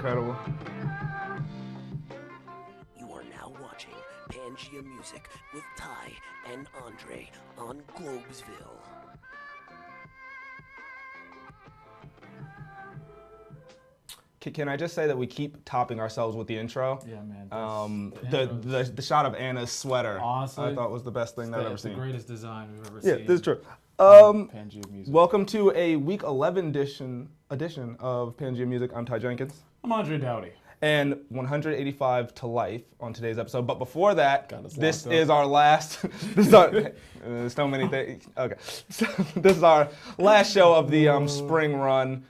incredible. You are now watching Pangea Music with Ty and Andre on Globesville. Can I just say that we keep topping ourselves with the intro? Yeah, man. The shot of Anna's sweater, honestly, I thought was the best thing that I've ever seen. It's the greatest design we've ever Yeah, seen. this is true. Pangea Music. Welcome to a week 11 edition of Pangea Music. I'm Ty Jenkins. I'm Andre Dowdy. And 185 to life on today's episode. But before that, this up. is our last. There's so many things. Okay, so this is our last show of the spring run.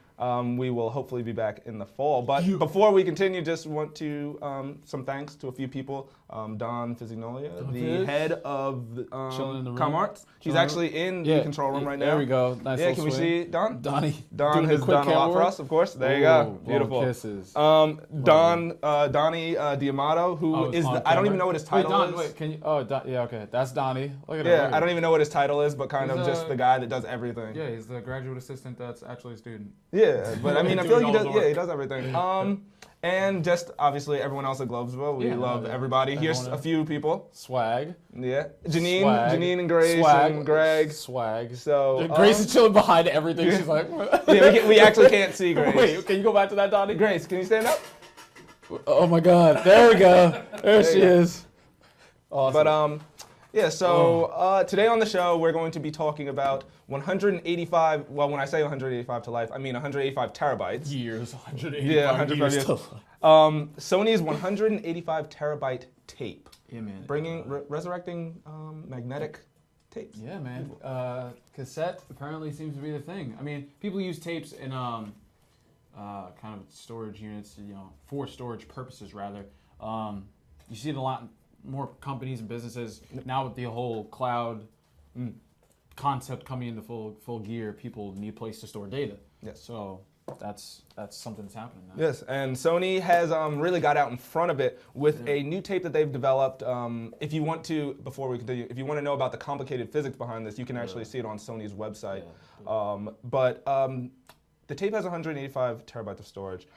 We will hopefully be back in the fall. But before we continue, just want to some thanks to a few people. Don Fizignolia, the head of ComArts. He's actually in the control room right now. There we go. Nice. Yeah, can we see Don? Don has done a lot for us, of course. There you go. Beautiful. Kisses. Donnie D'Amato, who is I don't even know what his title is. Wait, can you? Oh, yeah, okay. That's Donnie. Look at him. Yeah, I don't even know what his title is, but kind of just the guy that does everything. Yeah, he's the graduate assistant that's actually a student. Yeah, but I mean, I feel like he does everything. And just obviously everyone else at Globesville. We love everybody. Here's a few people. Swag. Yeah. Janine and Grace and Greg. Swag. So Grace is chilling behind everything. She's like, yeah, we actually can't see Grace. Wait, can you go back to that, Donnie? Grace, can you stand up? Oh my God. There we go. There she is. Awesome. But today on the show we're going to be talking about 185. Well, when I say 185 to life, I mean 185 terabytes. Years. 185 185 years to life. Sony's 185 terabyte tape. Yeah, man. Resurrecting magnetic tapes. Yeah, man. Cassette apparently seems to be the thing. I mean, people use tapes in kind of storage units, for storage purposes rather. You see it a lot more companies and businesses now with the whole cloud concept coming into full gear. People need a place to store data. Yes. So that's something that's happening now. Yes, and Sony has really got out in front of it with a new tape that they've developed. If you want to, before we continue, if you want to know about the complicated physics behind this, you can actually see it on Sony's website. The tape has 185 terabytes of storage.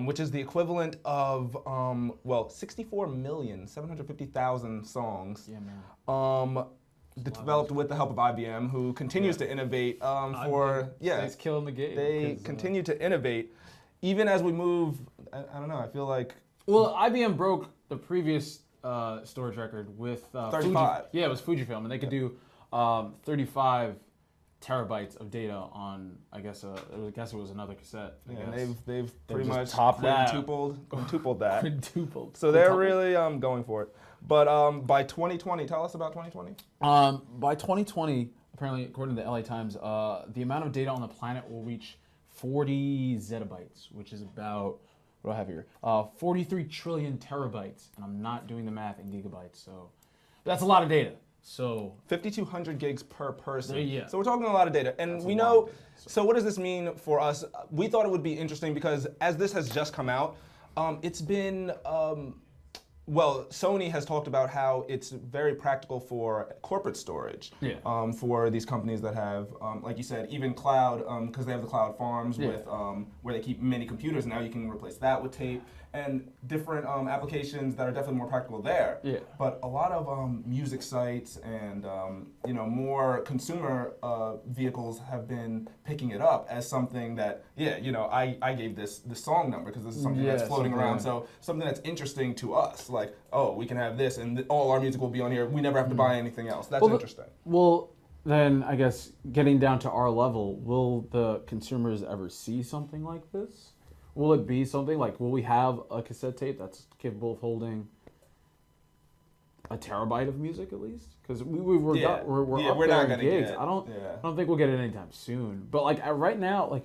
Which is the equivalent of 64,750,000 songs. Yeah, man. Developed with the help of IBM, who continues to innovate. It's killing the game. They continue to innovate, even as we move. I don't know. I feel like. Well, IBM broke the previous storage record with 35. Yeah, it was Fujifilm, and they could do 35 terabytes of data on, I guess it was another cassette. And they've pretty much quintupled that. Quintupled. So they're really going for it. But by 2020, tell us about 2020. By 2020, apparently, according to the LA Times, the amount of data on the planet will reach 40 zettabytes, which is about, what do I have here? 43 trillion terabytes. And I'm not doing the math in gigabytes, so that's a lot of data. So 5,200 gigs per person. Yeah. So we're talking a lot of data. And we know, so what does this mean for us? We thought it would be interesting because as this has just come out, it's been, Sony has talked about how it's very practical for corporate storage. Yeah. For these companies that have, like you said, even cloud, because they have the cloud farms with where they keep many computers. Now you can replace that with tape and different applications that are definitely more practical there. Yeah. But a lot of music sites and more consumer vehicles have been picking it up as something that I gave this song number because this is something that's floating around. So something that's interesting to us, like we can have this and all our music will be on here. We never have to buy anything else. That's interesting. Well, then I guess getting down to our level, will the consumers ever see something like this? Will it be something like, will we have a cassette tape that's capable of holding a terabyte of music at least? Because we're up there in gigs. I don't think we'll get it anytime soon. But like right now, like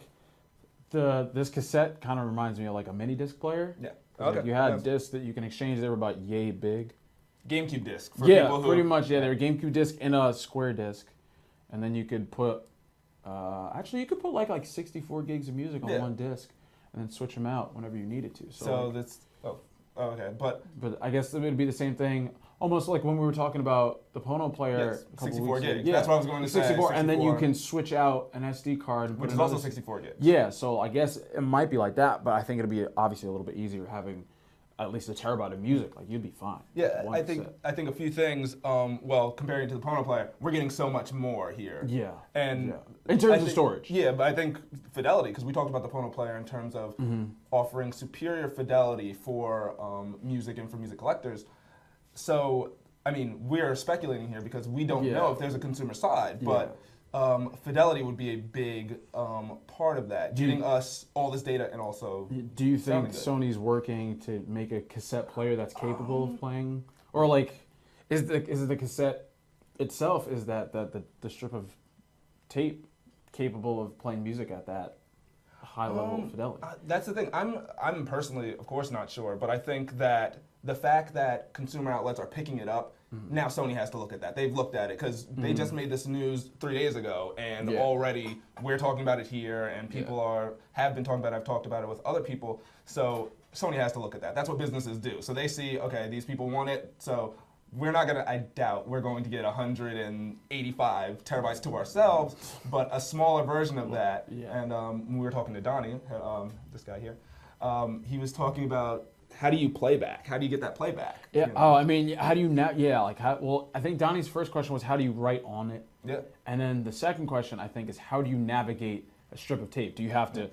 this cassette kind of reminds me of like a mini disc player. Yeah. Okay. Like you had discs that you can exchange. They were about yay big. GameCube disc. For people who, pretty much. Yeah, they were GameCube disc in a square disc, and then you could put. Actually, you could put like 64 gigs of music on one disc. And then switch them out whenever you needed to. So that's Oh, okay, but I guess it would be the same thing, almost like when we were talking about the Pono player. yes, a couple 64 weeks ago. gigs. Yeah, That's what I was going to say. 64, and then you 64. can switch out an SD card, and Which put is also another 64 gigs. Yeah, so I guess it might be like that, but I think it'll be obviously a little bit easier having at least a terabyte of music. Like you'd be fine. Yeah, One I think cassette. I think a few things. Well, comparing to the Pono player, we're getting so much more here. Yeah. And Yeah. In terms I of think- storage. Yeah, but I think fidelity, because we talked about the Pono player in terms of offering superior fidelity for music and for music collectors. So, I mean, we're speculating here because we don't know if there's a consumer side, but fidelity would be a big part of that, getting us all this data and also. Do you think sounding good. Sony's working to make a cassette player that's capable of playing, or like, is the cassette itself, is that the strip of tape capable of playing music at that high level of fidelity? That's the thing. I'm personally, of course, not sure, but I think that the fact that consumer outlets are picking it up, now Sony has to look at that. They've looked at it because they just made this news 3 days ago, and already we're talking about it here, and people have been talking about it. I've talked about it with other people. So Sony has to look at that. That's what businesses do. So they see, okay, these people want it, so we're not gonna. I doubt we're going to get 185 terabytes to ourselves, but a smaller version of that. Yeah. And when we were talking to Donnie, this guy here, he was talking about how do you play back? How do you get that playback? Yeah. You know? Oh, I mean, how do you now? Yeah, like how? Well, I think Donnie's first question was how do you write on it? Yeah. And then the second question I think is how do you navigate a strip of tape? Do you have to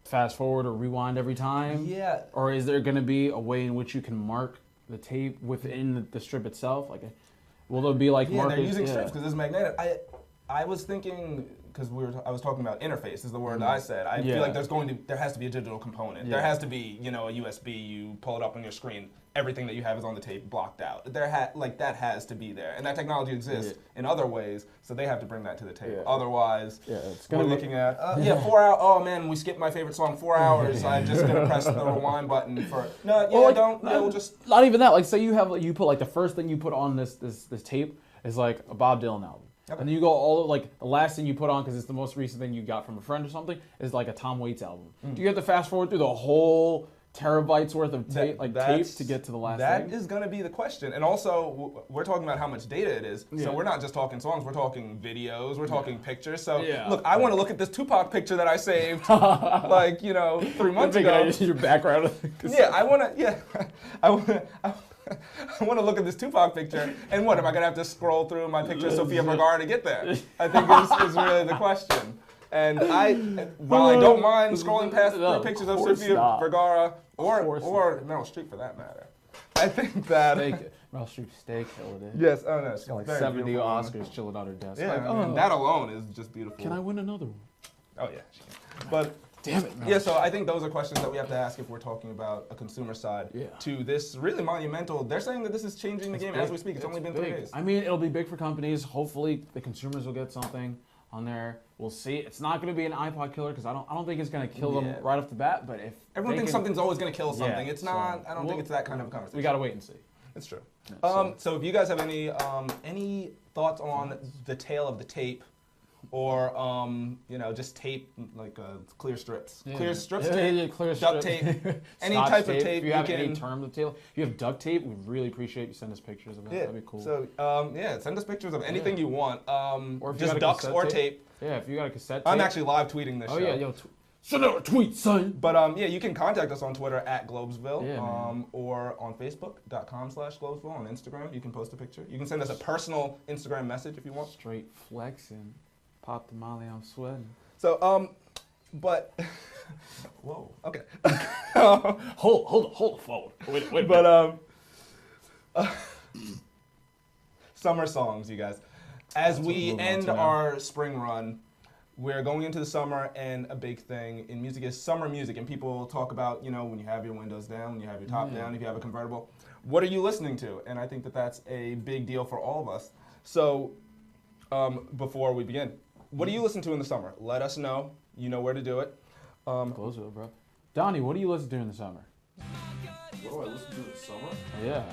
fast forward or rewind every time? Yeah. Or is there going to be a way in which you can mark the tape within the strip itself? Like, will there be like Yeah, markers? they're using strips because it's magnetic. I was thinking because I was talking about interface is the word I said. I feel like there has to be a digital component. There has to be a USB. You pull it up on your screen. Everything that you have is on the tape, blocked out. That has to be there, and that technology exists in other ways. So they have to bring that to the table. Otherwise, it's we're gonna be looking at 4 hours. Oh man, we skipped my favorite song. 4 hours. I'm just gonna press the rewind button for we'll just. Not even that. Like, say you put like the first thing you put on this tape is like a Bob Dylan album. Okay. And then you go all like the last thing you put on because it's the most recent thing you got from a friend or something is like a Tom Waits album. Do you have to fast forward through the whole terabytes worth of tape to get to the last thing? That is going to be the question. And also, we're talking about how much data it is. So we're not just talking songs. We're talking videos. We're talking pictures. So look, I want to look at this Tupac picture that I saved, 3 months ago. Your background. Yeah, I want to. Yeah, I want to. I want to look at this Tupac picture, and what am I gonna have to scroll through my picture of Sofia Vergara to get there? I think is really the question. And while I don't mind scrolling past the pictures of Sofia Vergara or Meryl Streep for that matter, I think that Meryl Streep's steak killed it. yes, oh no, She's got like very 70 beautiful Oscars woman. chilling on her desk. Yeah, Like, I mean, that alone is just beautiful. can I win another one? Oh yeah, she can. But. Damn it. Yeah, so I think those are questions that we have to ask if we're talking about a consumer side to this really monumental. They're saying that this is changing the game as we speak. It's only been 3 days. I mean, it'll be big for companies. Hopefully, the consumers will get something on there. We'll see. It's not going to be an iPod killer because I don't think it's going to kill them right off the bat. But if everyone thinks something's always going to kill something, Yeah, it's not. I don't think it's that kind of a conversation. we got to wait and see. It's true. So if you guys have any thoughts on the tail of the tape, or just tape like clear strips, clear strips, tape, clear duct strip. tape, any Scotch type of tape. If you have can, any terms of tape, if you have duct tape, we'd really appreciate if you send us pictures of that. That'd be cool. So send us pictures of anything you want. Or if you just got a ducks cassette or tape. Yeah, if you got a cassette tape. I'm actually live tweeting this show. Oh yeah, yo, send out a tweet, son. But you can contact us on Twitter at Globesville, Yeah, or on Facebook.com/Globesville. On Instagram, you can post a picture. You can send us a personal Instagram message if you want. Straight flexing. Pop the molly, I'm sweating. So, but whoa, okay. Hold forward. Wait. But summer songs, you guys. As we end our spring run, we're going into the summer, and a big thing in music is summer music. And people talk about, when you have your windows down, when you have your top down, if you have a convertible, what are you listening to? And I think that that's a big deal for all of us. So, before we begin, what do you listen to in the summer? Let us know. You know where to do it. Globesville, bro. Donnie, what do you listen to in the summer? What do I listen to in the summer? Yeah.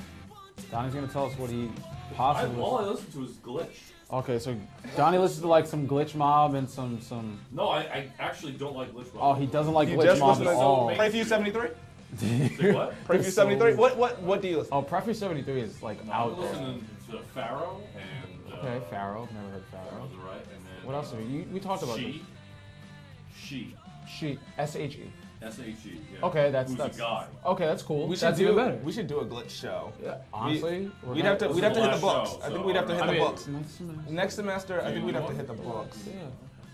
Donnie's gonna tell us what he possibly. All I listen to is Glitch. Okay, so Donnie listens to like some Glitch Mob and some. No, I actually don't like Glitch Mob. Oh, he doesn't like You Glitch just Mob listen at to all. Pray for You 73? Say what? Preview 73. What do you listen? Oh, Preview 73 is like out I'm there. listening to Pharaoh and. Okay, Pharaoh. Never heard Pharaoh. Pharaoh's right, and then. What else? We talked about this. She. She. S-H-E. S-H-E. Yeah. Okay, that's Who's a guy. Okay, that's cool. We should That's do. even better. We should do a glitch show. Yeah, honestly, We'd have to hit the last books. show, I think so we'd have to hit I the mean, books. next semester. Next semester, I think we'd have to hit the books. Yeah.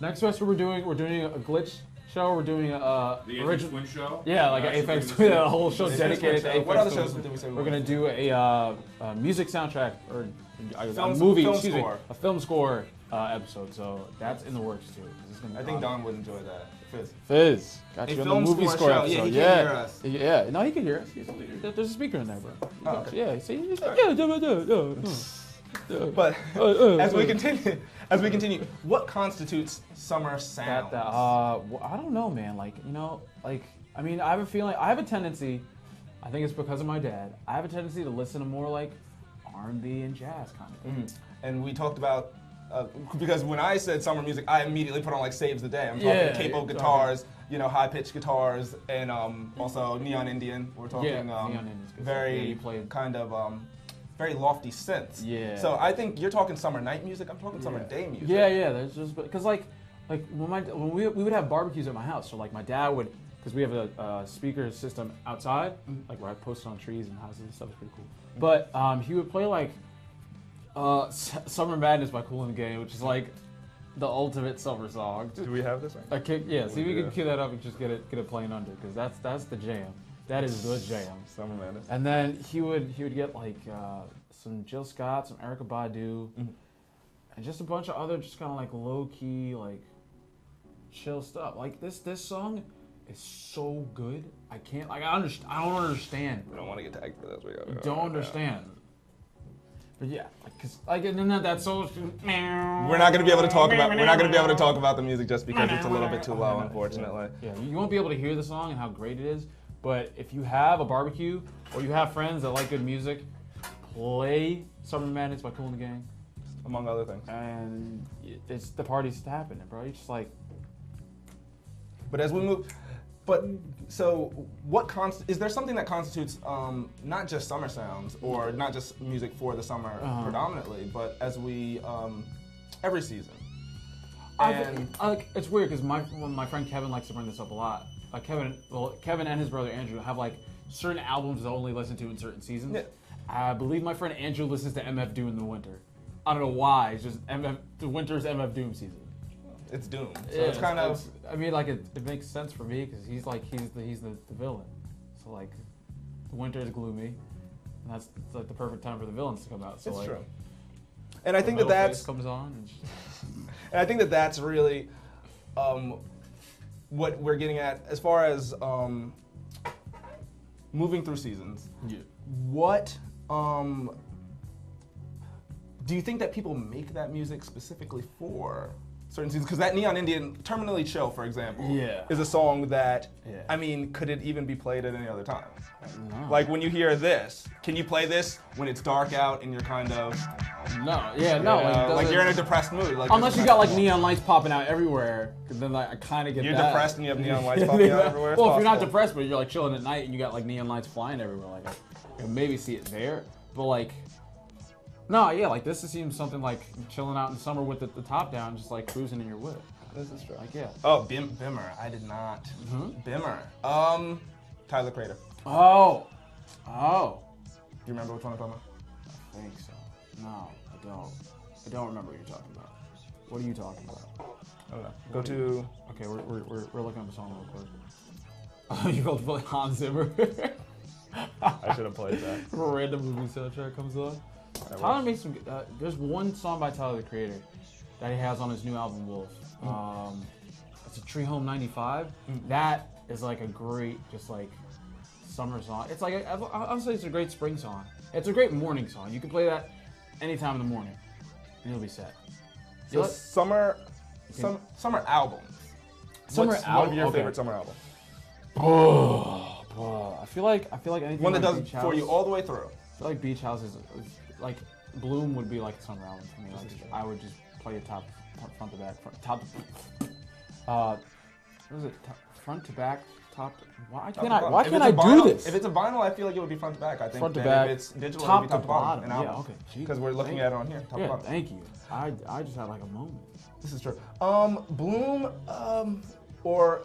Next semester we're doing a glitch show. We're doing a The Aphex original. Twin show. Yeah, like an Actually Aphex doing Twin, the a whole show Aphex dedicated to Twin show. Aphex What other Twin. shows did we say we We're wanted gonna do a music soundtrack or a Film- movie, film excuse me, score. a film score episode. So that's in the works too. 'Cause it's gonna be I think fun. Don would enjoy that. Fizz. Got A you on film the movie score score show. episode. Yeah, he yeah. can hear us. Yeah, no, he can hear us. There's a speaker in there, bro. Oh, okay. Yeah, see, he's like, yeah. But as we continue, what constitutes summer sounds? I don't know, man. I mean, I have a feeling. I have a tendency. I think it's because of my dad. I have a tendency to listen to more like R&B and jazz kind of thing. And we talked about because when I said summer music, I immediately put on like Saves the Day. I'm talking Yeah, capo you're guitars, high pitched guitars, and also Neon Indian. We're talking Neon Indian's good. very Yeah, you played- kind of very lofty synths. Yeah. So I think you're talking summer night music. I'm talking summer day music. Yeah. There's just because like when we would have barbecues at my house. So like my dad would, because we have a speaker system outside, like where I posted on trees and houses and stuff. It's pretty cool. But he would play like Summer Madness by Kool and the Gang, which is like the ultimate summer song. Do we have this? See if we can cue that up and just get it playing under, because that's the jam. That is the jam. Summer Madness. And then he would get like some Jill Scott, some Erykah Badu, and just a bunch of other just kind of like low key like chill stuff. Like this song is so good. I can't like I don't understand. We don't want to get tagged for this. We gotta, Don't understand. But yeah, cause like and then that's so. We're not gonna be able to talk about. We're not gonna be able to talk about the music just because it's a little bit too low, unfortunately. Yeah, you won't be able to hear the song and how great it is. But if you have a barbecue or you have friends that like good music, play Summer Madness by Kool and the Gang, Among other things. and it's the party's happening, bro. You're just like, But as we move, so is there something that constitutes not just summer sounds or not just music for the summer predominantly, but as we every season? it's weird because my friend Kevin likes to bring this up a lot. Kevin and his brother Andrew have like certain albums they only listen to in certain seasons. Yeah. I believe my friend Andrew listens to MF Doom in the winter. I don't know why. It's just the winter's MF Doom season. It's Doom. So Yeah, it's kind of. I mean, like it makes sense for me because he's the villain. So like, the winter is gloomy, and it's like the perfect time for the villains to come out. So It's like, true. And I think Metal that's. Face comes on. And And I think that's really what we're getting at as far as moving through seasons. yeah. What do you think that people make that music specifically for certain seasons? Because that Neon Indian Terminally Chill, for example, Yeah. is a song that, Yeah. I mean, could it even be played at any other time? No. Like when you hear this, can you play this when it's dark out and you're kind of, No. Yeah. No. like you're in a depressed mood? Like unless this you got like neon lights popping out everywhere, 'cause then like I kind of get You're that. depressed and you have neon lights popping out everywhere. It's Well, if you're not possible. depressed, but you're like chilling at night and you got like neon lights flying everywhere, like I can maybe see it there. But like, no, yeah, like this seems something like chilling out in the summer with the top down, just like cruising in your whip. This is true. Like yeah. Oh, Bimmer. I did not. Bimmer. Tyler Crater. Oh. Do you remember which one I'm talking about? I think so. No, I don't. I don't remember what you're talking about. What are you talking about? I don't know. Go to. Okay, we're looking up a song real quick. Oh, you called play Hans Zimmer. I should have played that. Random movie soundtrack comes on. Tyler makes some. There's one song by Tyler the Creator that he has on his new album Wolf. It's a Tree Home '95. That is like a great, just like summer song. It's like I'll say it's a great spring song. It's a great morning song. You can play that anytime in the morning, and you'll be set. So summer albums. Summer What's one album- of your okay. favorite summer albums? I feel like anything One that like does Beach it for you House- all the way through. I feel like Beach House is like Bloom would be like a summer album for me. Like I would just play it front to back, top. What was it? Front to back, top. Why Top can't to I? bottom. Why If can't it's I a do vinyl- this? If it's a vinyl, I feel like it would be front to back. I think. Front to And back, If it's digital, top it would be top to to bottom. bottom. Yeah, okay. Because we're looking at it on here. Top to Yeah, bottom. thank you. I just had like a moment. This is true. Bloom, or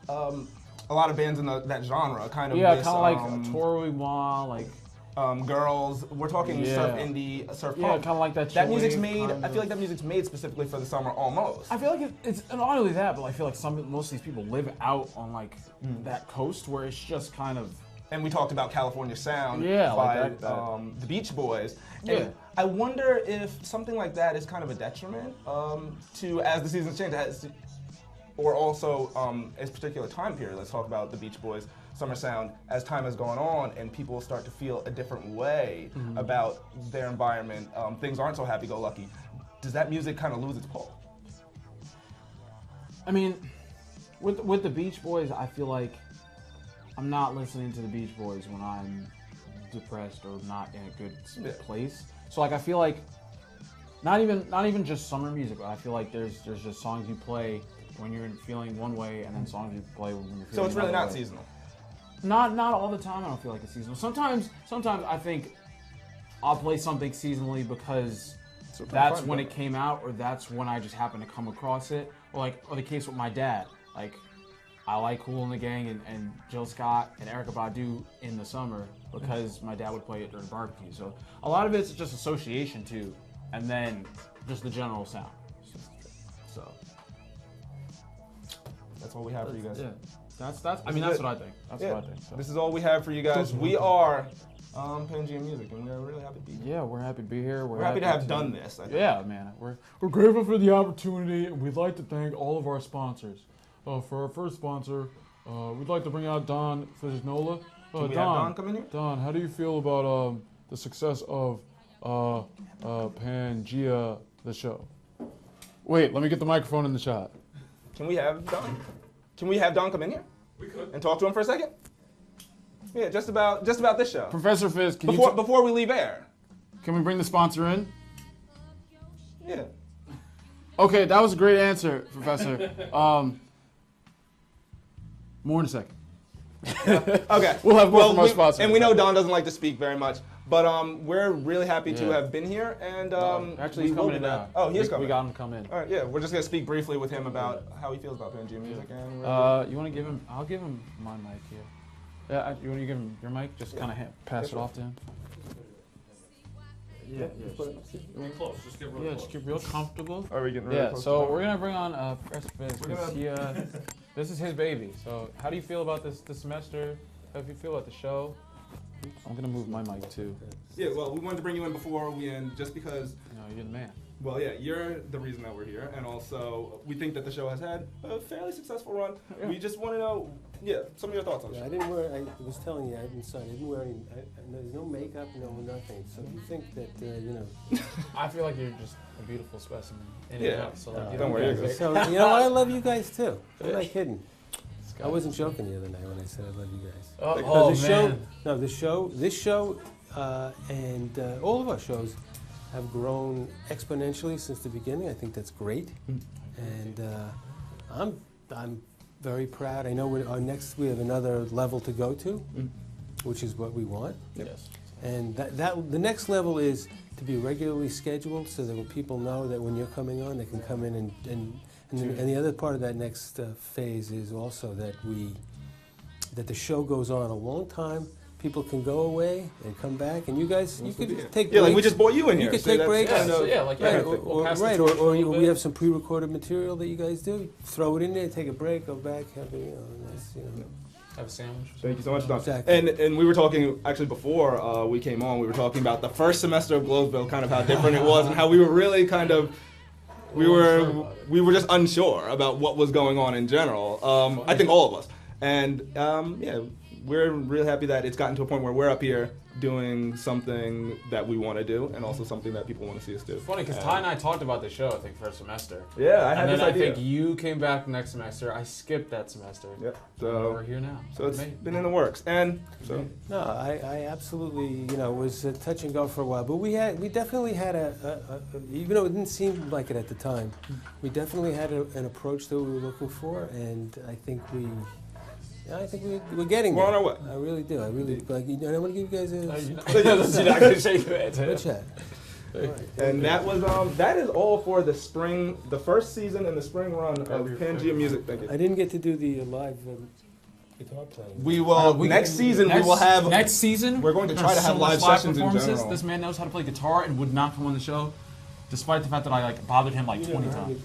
a lot of bands in that genre, kind of. Yeah, this, kind of like Tori Moi, like. Girls. We're talking Yeah. surf indie, surf Yeah, punk. kind of like that. That music's chillwave made. kind I feel like that music's made specifically for the summer, almost. I feel like it's and not only that, but I feel like most of these people live out on like that coast where it's just kind of. And we talked about California Sound Yeah, by like that. the Beach Boys. Yeah. And I wonder if something like that is kind of a detriment to as the seasons change, or also a particular time period. Let's talk about the Beach Boys, Summer Sound, as time has gone on and people start to feel a different way about their environment. Things aren't so happy-go-lucky. Does that music kind of lose its pull? I mean, with the Beach Boys, I feel like I'm not listening to the Beach Boys when I'm depressed or not in a good place. So like I feel like not even just summer music, but I feel like there's just songs you play when you're feeling one way, and then songs you play when you're feeling So it's really another not way. seasonal. Not all the time. I don't feel like it's seasonal. Sometimes I think I'll play something seasonally because that's when it came out, or that's when I just happened to come across it. Or the case with my dad. Like I like Kool and the Gang and Jill Scott and Erykah Badu in the summer because my dad would play it during barbecue. So a lot of it's just association too, and then just the general sound. So That's what we have for you guys. yeah, that's what I think. That's what I think. So. This is all we have for you guys. We are Pangea Music, and we're really happy to be here. Yeah, we're happy to be here. We're happy to have done this. I think. Yeah, man. We're grateful for the opportunity, and we'd like to thank all of our sponsors. For our first sponsor, we'd like to bring out Don Fiznola. Can we have Don come in here? Don, how do you feel about the success of Pangea, the show? Wait, let me get the microphone in the shot. Can we have Don? Can we have Don come in here? We could. And talk to him for a second? Yeah, just about this show. Professor Fizz, Before we leave air. can we bring the sponsor in? Yeah. Okay, that was a great answer, Professor. More in a second. Okay. We'll have more from our sponsor. And we know Don doesn't like to speak very much, but we're really happy to Yeah. have been here. And Actually, we he's will coming be in back. now. Oh, he is We coming. got him to come in. All right, yeah, we're just gonna speak briefly with him about how he feels about Pangea Music, and You want to give him? I'll give him my mic here. Yeah, you want to give him your mic? Just kind of pass it off to him. Yeah, Real close. Just get real yeah, close. just get real comfortable. are we getting really Yeah, close so to we're gonna bring on Professor Fizz We're because this is his baby. So how do you feel about this semester? How do you feel about the show? I'm gonna move my mic too. Yeah, well, we wanted to bring you in before we end, just because. No, you're the man. Well, yeah, you're the reason that we're here, and also we think that the show has had a fairly successful run. Yeah. We just want to know, some of your thoughts on the Yeah, show. I didn't wear. I was telling you, I didn't wear any. There's no makeup, no nothing. So if you think that, I feel like you're just a beautiful specimen. In Yeah. and out, so like, Don't worry, you're good. So you know what? I love you guys too. I'm not kidding. I wasn't joking the other night when I said I love you guys. Oh, the man. show, this show, and all of our shows have grown exponentially since the beginning. I think that's great, and I'm very proud. I know we have another level to go to, which is what we want. Yes. And that the next level is to be regularly scheduled, so that when people know that when you're coming on, they can come in and the other part of that next phase is also that the show goes on a long time. People can go away and come back, and you guys, you could take breaks. Yeah, like we just brought you in here. You could so take that's breaks. kind of- Right, we'll pass the right, torch a little we bit. have some pre-recorded material that you guys do. Throw it in there, take a break, go back, have a nice, Have a sandwich. Thank you so much, Don. Exactly. And we were talking, actually before we came on, we were talking about the first semester of Globesville, kind of how different it was, and how we were really kind of, we were just unsure about what was going on in general. I think all of us. And yeah, we're really happy that it's gotten to a point where we're up here doing something that we want to do, and also something that people want to see us do. It's funny because Ty and I talked about the show, I think, first semester. Yeah, I had And this then I idea. think you came back next semester. I skipped that semester. Yep. We're So, here now. it's been in the works, and so No, I absolutely, was touch and go for a while, but we definitely had even though it didn't seem like it at the time, we definitely had an approach that we were looking for, and I think I think we're getting We're there. on our way. I really do. I really like. And I want to give you guys a You're not gonna shake your head. good chat. And that was that is all for the spring, the first season in the spring run of Pangea Music. Thank you. I didn't get to do the live guitar playing. We will next season. We will have next season. We're going to try to so have much live sessions in performances. general. This man knows how to play guitar and would not come on the show, despite the fact that I like bothered him like 20 times.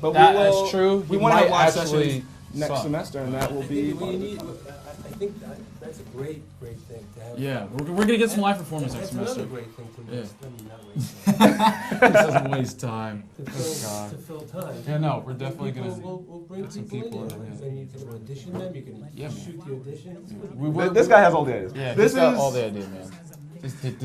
But That's true. We He want to have might live actually sessions next suck. semester, and that will be. I think that's a great thing to have. Yeah, we're gonna get some live performance next That's semester. another great thing to Yeah. waste. I mean, not waste time. It doesn't waste time. To God. fill time. Yeah, no, we're definitely gonna. We'll bring get some people in. people in, yeah. Then you can audition them. You can Yeah, man. shoot the auditions. This guy has all the ideas. Yeah, this he's got is all the ideas, man.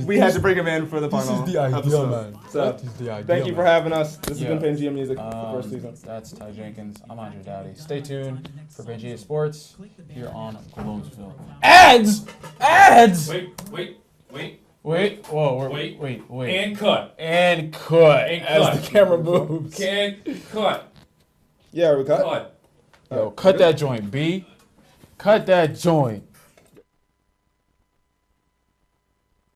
We had to bring him in for the final episode. So, That is the idea, thank you for man. having us. This Yeah. has been Pangea Music, the first season. That's Ty Jenkins. I'm Andre Dowdy. Stay tuned for Pangea Sports here on Globesville. Ads! Ads! Wait. Whoa. Wait. And cut. And cut. And as cut. the camera moves. Can cut. Yeah, we cut. Cut. Yo, cut that joint, B. Cut that joint.